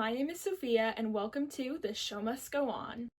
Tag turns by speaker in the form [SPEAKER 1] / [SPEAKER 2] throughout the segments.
[SPEAKER 1] My name is Sophia, and welcome to The Show Must Go On.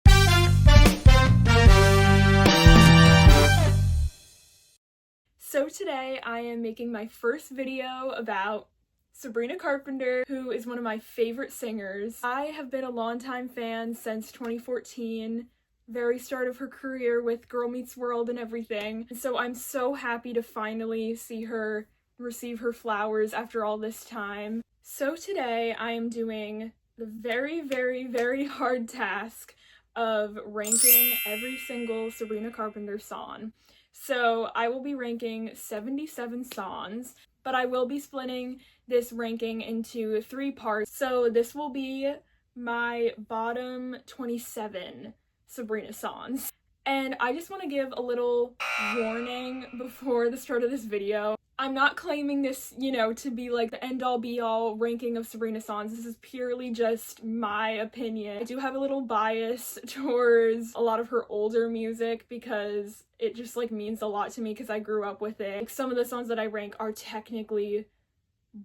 [SPEAKER 1] So today I am making my first video about Sabrina Carpenter, who is one of my favorite singers. I have been a longtime fan since 2014, very start of her career with Girl Meets World and everything. And so I'm so happy to finally see her receive her flowers after all this time. So today I am doing the very hard task of ranking every single Sabrina Carpenter song. So I will be ranking 77 songs, but I will be splitting this ranking into 3 parts. So this will be my bottom 27 Sabrina songs. And I just want to give a little warning before the start of this video. I'm not claiming this, to be like the end-all be-all ranking of Sabrina songs. This is purely just my opinion. I do have a little bias towards a lot of her older music because it just means a lot to me because I grew up with it. Some of the songs that I rank are technically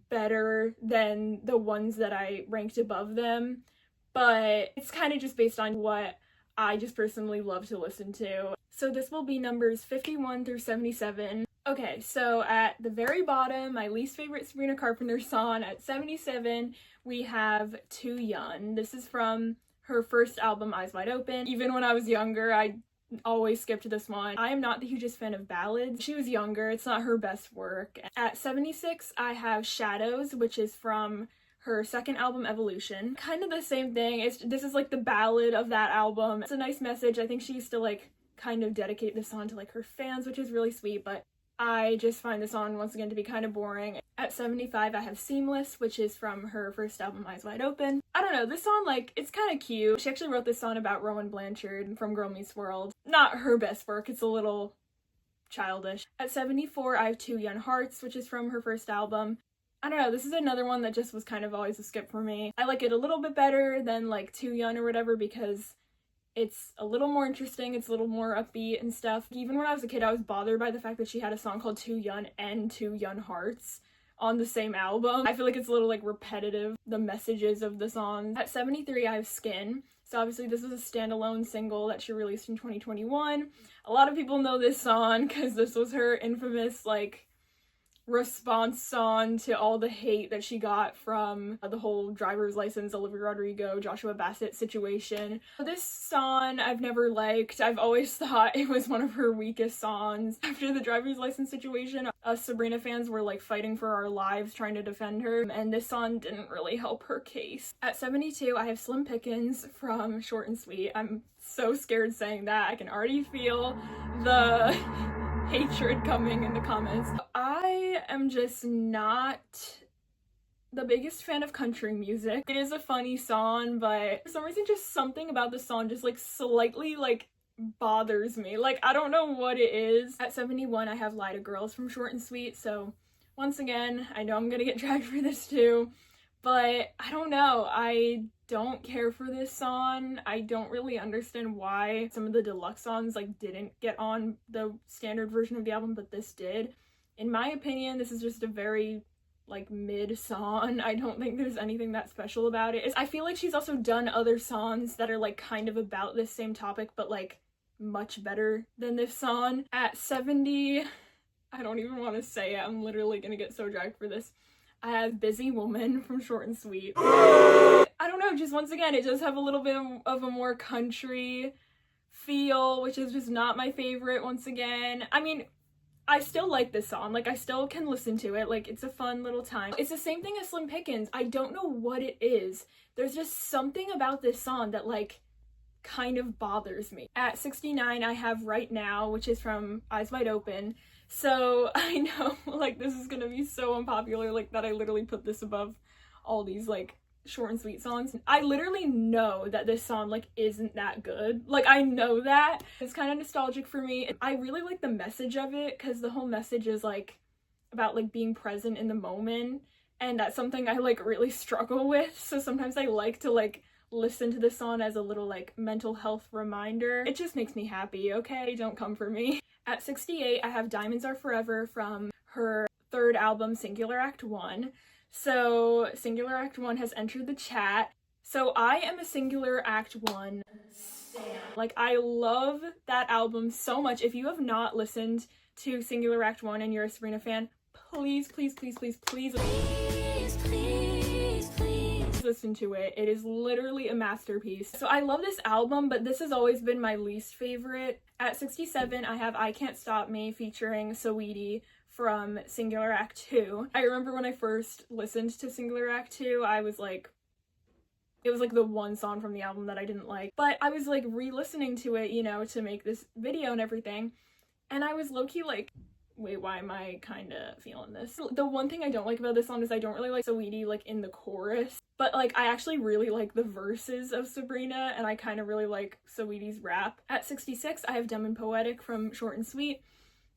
[SPEAKER 1] better than the ones that I ranked above them, but it's kind of just based on what I just personally love to listen to. So this will be numbers 51 through 77. Okay, so at the very bottom, my least favorite Sabrina Carpenter song, at 77, we have Too Young. This is from her first album, Eyes Wide Open. Even when I was younger, I always skipped this one. I am not the hugest fan of ballads. She was younger, it's not her best work. At 76, I have Shadows, which is from her second album, Evolution. Kind of the same thing. This is the ballad of that album. It's a nice message. I think she used to kind of dedicate this song to her fans, which is really sweet, but I just find the song once again to be kind of boring. At 75, I have Seamless, which is from her first album, Eyes Wide Open. I don't know, this song, it's kind of cute. She actually wrote this song about Rowan Blanchard from Girl Meets World. Not her best work, it's a little childish. At 74, I have Two Young Hearts, which is from her first album. I don't know, this is another one that just was kind of always a skip for me. I like it a little bit better than Too Young or whatever because it's a little more interesting, it's a little more upbeat and stuff. Even when I was a kid, I was bothered by the fact that she had a song called Too Young and Two Young Hearts on the same album. I feel like it's a little repetitive, the messages of the songs. At 73, I have Skin. So obviously this was a standalone single that she released in 2021. A lot of people know this song because this was her infamous response song to all the hate that she got from the whole driver's license, Olivia Rodrigo, Joshua Bassett situation. This song I've never liked. I've always thought it was one of her weakest songs. After the driver's license situation, us Sabrina fans were fighting for our lives trying to defend her, and this song didn't really help her case. At 72, I have Slim Pickens from Short and Sweet. I'm so scared saying that. I can already feel the hatred coming in the comments. I am just not the biggest fan of country music. It is a funny song, but for some reason just something about the song just slightly bothers me. I don't know what it is. At 71, I have Lie to Girls from Short and Sweet, so once again, I know I'm gonna get dragged for this too, but I don't know. I don't care for this song. I don't really understand why some of the deluxe songs didn't get on the standard version of the album, but this did. In my opinion, this is just a very mid song. I don't think there's anything that special about it. I feel like she's also done other songs that are kind of about this same topic, but much better than this song. At 70, I don't even want to say it. I'm literally gonna get so dragged for this. I have Busy Woman from Short and Sweet. I don't know, just once again, it does have a little bit of a more country feel, which is just not my favorite once again. I mean, I still like this song. I still can listen to it. It's a fun little time. It's the same thing as Slim Pickens. I don't know what it is. There's just something about this song that kind of bothers me. At 69, I have Right Now, which is from Eyes Wide Open. So I know this is gonna be so unpopular that I literally put this above all these Short and Sweet songs. I literally know that this song isn't that good. I know that. It's kind of nostalgic for me. I really like the message of it because the whole message is about being present in the moment, and that's something I really struggle with. So sometimes I like to listen to this song as a little mental health reminder. It just makes me happy, okay? Don't come for me. At 68, I have Diamonds Are Forever from her third album, Singular Act 1. So Singular Act 1 has entered the chat. So I am a Singular Act 1 stan. Like, I love that album so much. If you have not listened to Singular Act 1 and you're a Sabrina fan, please, please, please, please, please, listen to it. It is literally a masterpiece. So I love this album, but this has always been my least favorite. At 67, I have I Can't Stop Me featuring Saweetie from Singular Act 2. I remember when I first listened to Singular Act 2, I was like, it was like the one song from the album that I didn't like. But I was like re-listening to it, you know, to make this video and everything. And I was low-key like, wait, why am I kind of feeling this? The one thing I don't like about this song is I don't really like Saweetie like in the chorus. But like I actually really like the verses of Sabrina, and I kind of really like Saweetie's rap. At 66, I have Dumb and Poetic from Short and Sweet.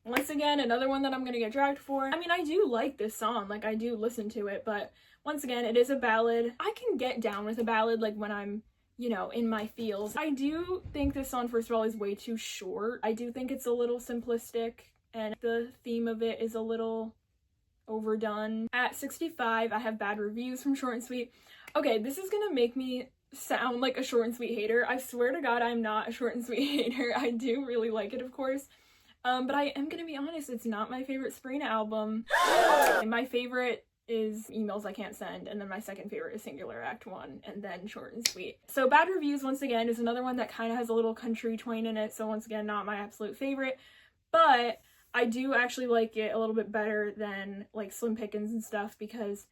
[SPEAKER 1] Once again, another one that I'm gonna get dragged for. I mean, I do like this song, like I do listen to it, but once again, it is a ballad. I can get down with a ballad like when I'm, you know, in my feels. I do think this song, first of all, is way too short. I do think it's a little simplistic, and the theme of it is a little overdone. At 65, I have Bad Reviews from Short and Sweet. Okay, this is gonna make me sound like a Short and Sweet hater. I swear to God, I'm not a Short and Sweet hater. I do really like it, of course. But I am gonna be honest, it's not my favorite Sabrina album. My favorite is Emails I Can't Send, and then my second favorite is Singular Act 1, and then Short and Sweet. So Bad Reviews, once again, is another one that kind of has a little country twang in it, so once again, not my absolute favorite, but I do actually like it a little bit better than like Slim Pickens and stuff, because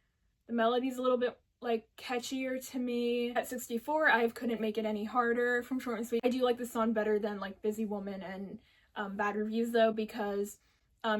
[SPEAKER 1] the melody's a little bit like catchier to me. At 64, I have Couldn't Make It Any Harder from Short and Sweet. I do like this song better than like Busy Woman and Bad Reviews though, because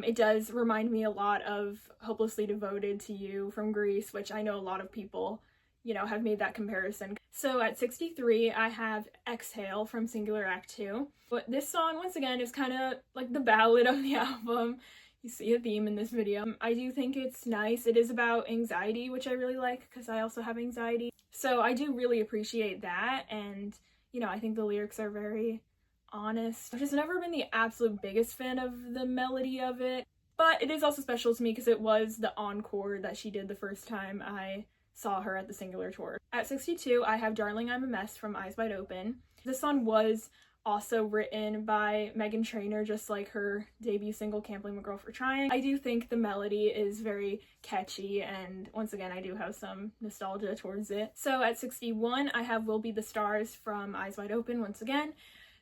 [SPEAKER 1] it does remind me a lot of Hopelessly Devoted to You from Grease, which I know a lot of people, you know, have made that comparison. So at 63, I have Exhale from Singular Act 2. But this song, once again, is kind of like the ballad of the album. You see a theme in this video. I do think it's nice. It is about anxiety, which I really like because I also have anxiety. So I do really appreciate that, and, you know, I think the lyrics are very honest. I've just never been the absolute biggest fan of the melody of it, but it is also special to me because it was the encore that she did the first time I saw her at the Singular tour. At 62, I have Darling I'm a Mess from Eyes Wide Open. This song was also written by Meghan Trainor, just like her debut single Can't Blame a Girl for Trying. I do think the melody is very catchy, and once again, I do have some nostalgia towards it. So at 61, I have Will Be the Stars from Eyes Wide Open once again.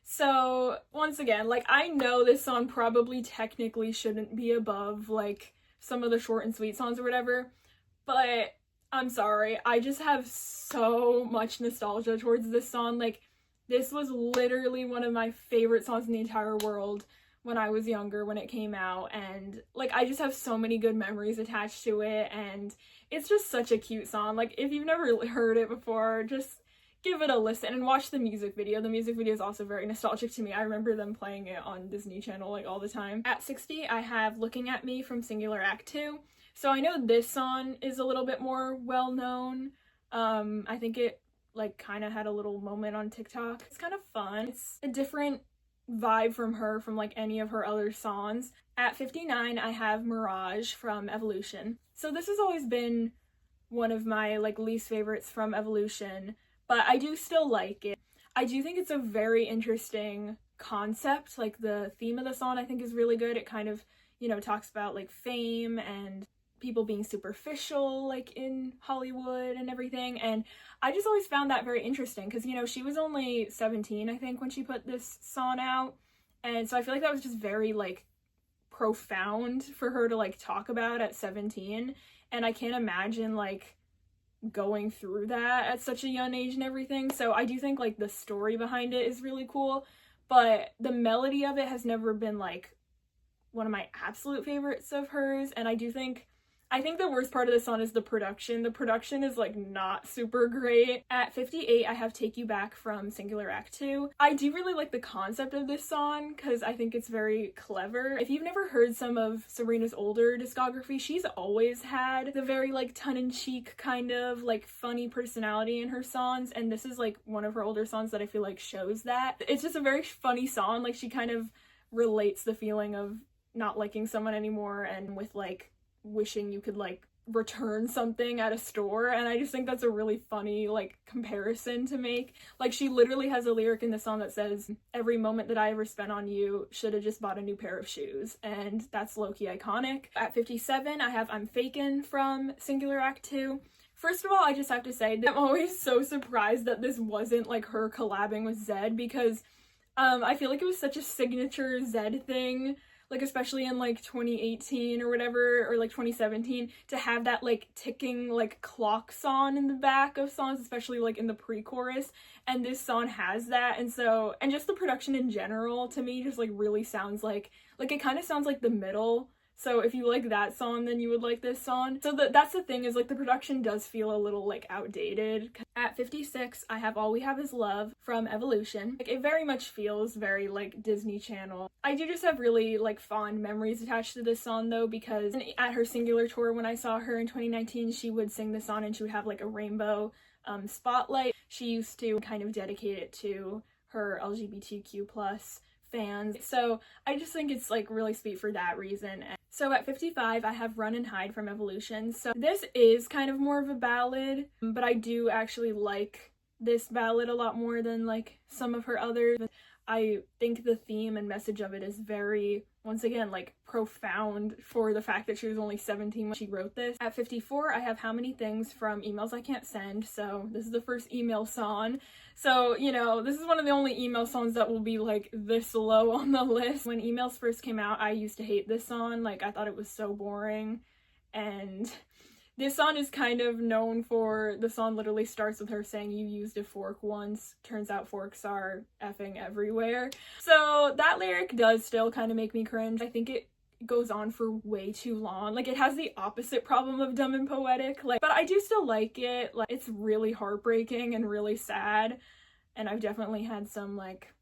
[SPEAKER 1] So once again, like, I know this song probably technically shouldn't be above like some of the Short and Sweet songs or whatever, but I'm sorry, I just have so much nostalgia towards this song. Like, this was literally one of my favorite songs in the entire world when I was younger, when it came out, and like I just have so many good memories attached to it, and it's just such a cute song. Like, if you've never heard it before, just give it a listen and watch the music video. The music video is also very nostalgic to me. I remember them playing it on Disney Channel like all the time. At 60, I have Looking at Me from Singular Act 2. So I know this song is a little bit more well known. I think it like kind of had a little moment on TikTok. It's kind of fun. It's a different vibe from her from like any of her other songs. At 59, I have Mirage from Evolution. So this has always been one of my like least favorites from Evolution, but I do still like it. I do think it's a very interesting concept. Like, the theme of the song I think is really good. It kind of, you know, talks about like fame and people being superficial like in Hollywood and everything, and I just always found that very interesting because, you know, she was only 17 I think when she put this song out, and so I feel like that was just very like profound for her to like talk about at 17, and I can't imagine like going through that at such a young age and everything. So I do think like the story behind it is really cool, but the melody of it has never been like one of my absolute favorites of hers, and I think the worst part of this song is the production. The production is like not super great. At 58, I have Take You Back from Singular Act 2. I do really like the concept of this song because I think it's very clever. If you've never heard some of Sabrina's older discography, she's always had the very like tongue-in-cheek kind of like funny personality in her songs, and this is like one of her older songs that I feel like shows that. It's just a very funny song. Like, she kind of relates the feeling of not liking someone anymore and with like wishing you could like return something at a store, and I just think that's a really funny like comparison to make. Like, she literally has a lyric in the song that says, "Every moment that I ever spent on you, should have just bought a new pair of shoes," and that's low-key iconic. At 57, I have I'm Fakin' from Singular Act 2. First of all, I just have to say that I'm always so surprised that this wasn't like her collabing with Zedd, because I feel like it was such a signature Zedd thing, like especially in like 2018 or whatever, or like 2017, to have that like ticking like clock song in the back of songs, especially like in the pre-chorus, and this song has that. And so, and just the production in general to me just like really sounds like it kind of sounds like The Middle. So if you like that song, then you would like this song. So that's the thing, is like the production does feel a little like outdated. At 56, I have All We Have Is Love from Evolution. Like, it very much feels very like Disney Channel. I do just have really like fond memories attached to this song though, because at her Singular tour when I saw her in 2019, she would sing this song and she would have like a rainbow spotlight. She used to kind of dedicate it to her LGBTQ plus fans. So I just think it's like really sweet for that reason. So at 55, I have Run and Hide from Evolution. So this is kind of more of a ballad, but I do actually like this ballad a lot more than like some of her others. I think the theme and message of it is very, once again, like profound for the fact that she was only 17 when she wrote this. At 54, I have How Many Things from Emails I Can't Send. So this is the first email song. So, you know, this is one of the only email songs that will be like this low on the list. When Emails first came out, I used to hate this song. Like, I thought it was so boring. And this song is kind of known for, the song literally starts with her saying, "You used a fork once, turns out forks are effing everywhere." So that lyric does still kind of make me cringe. I think it goes on for way too long. Like, it has the opposite problem of Dumb and Poetic, like, but I do still like it. Like, it's really heartbreaking and really sad, and I've definitely had some like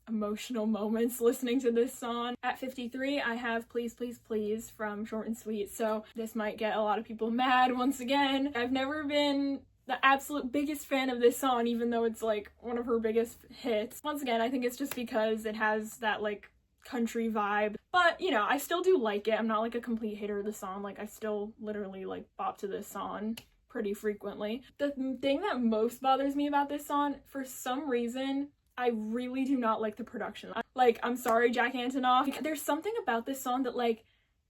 [SPEAKER 1] emotional moments listening to this song. At 53, I have Please Please Please from Short and Sweet. So this might get a lot of people mad once again. I've never been the absolute biggest fan of this song, even though it's like one of her biggest hits. Once again, I think it's just because it has that like country vibe, but you know, I still do like it. I'm not like a complete hater of the song. Like, I still literally like bop to this song pretty frequently. The thing that most bothers me about this song, for some reason, I really do not like the production. Like, I'm sorry, Jack Antonoff, because there's something about this song that like,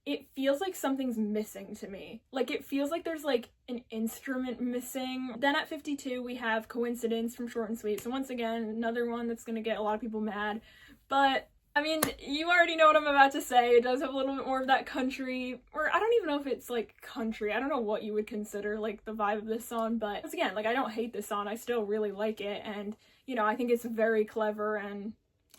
[SPEAKER 1] it feels like something's missing to me. Like, it feels like there's like an instrument missing. Then at 52, we have Coincidence from Short and Sweet. So once again, another one that's gonna get a lot of people mad, but I mean, you already know what I'm about to say. It does have a little bit more of that country, or I don't even know if it's like country. I don't know what you would consider like the vibe of this song, but once again, like, I don't hate this song. I still really like it, and you know, I think it's very clever and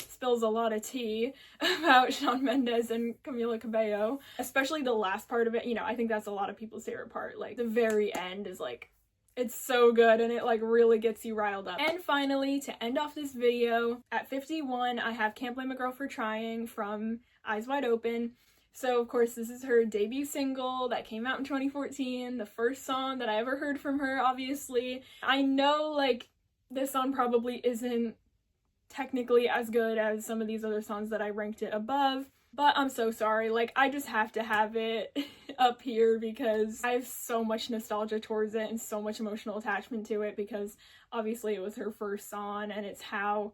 [SPEAKER 1] spills a lot of tea about Shawn Mendes and Camila Cabello, especially the last part of it. You know, I think that's a lot of people's favorite part. Like, the very end is like, it's so good, and it like really gets you riled up. And finally, to end off this video, at 51, I have Can't Blame a Girl for Trying from Eyes Wide Open. So of course, this is her debut single that came out in 2014, the first song that I ever heard from her, obviously. I know like this song probably isn't technically as good as some of these other songs that I ranked it above, but I'm so sorry. Like, I just have to have it up here because I have so much nostalgia towards it and so much emotional attachment to it, because obviously it was her first song, and it's how,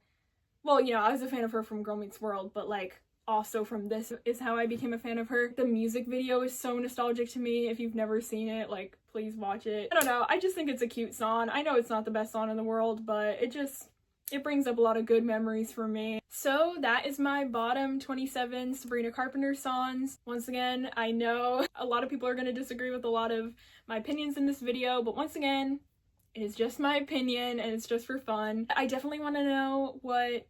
[SPEAKER 1] well, you know, I was a fan of her from Girl Meets World, but like also from this is how I became a fan of her. The music video is so nostalgic to me. If you've never seen it, like, please watch it. I don't know, I just think it's a cute song. I know it's not the best song in the world, but it brings up a lot of good memories for me. So that is my bottom 27 Sabrina Carpenter songs. Once again, I know a lot of people are going to disagree with a lot of my opinions in this video, but once again, it is just my opinion and it's just for fun. I definitely want to know what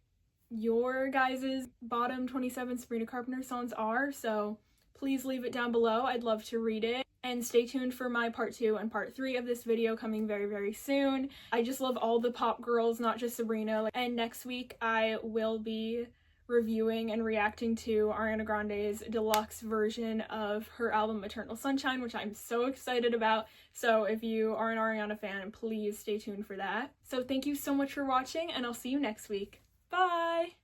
[SPEAKER 1] your guys' bottom 27 Sabrina Carpenter songs are, so please leave it down below. I'd love to read it. And stay tuned for my part 2 and part 3 of this video coming very, very soon. I just love all the pop girls, not just Sabrina. And next week, I will be reviewing and reacting to Ariana Grande's deluxe version of her album Eternal Sunshine, which I'm so excited about. So if you are an Ariana fan, please stay tuned for that. So thank you so much for watching, and I'll see you next week. Bye!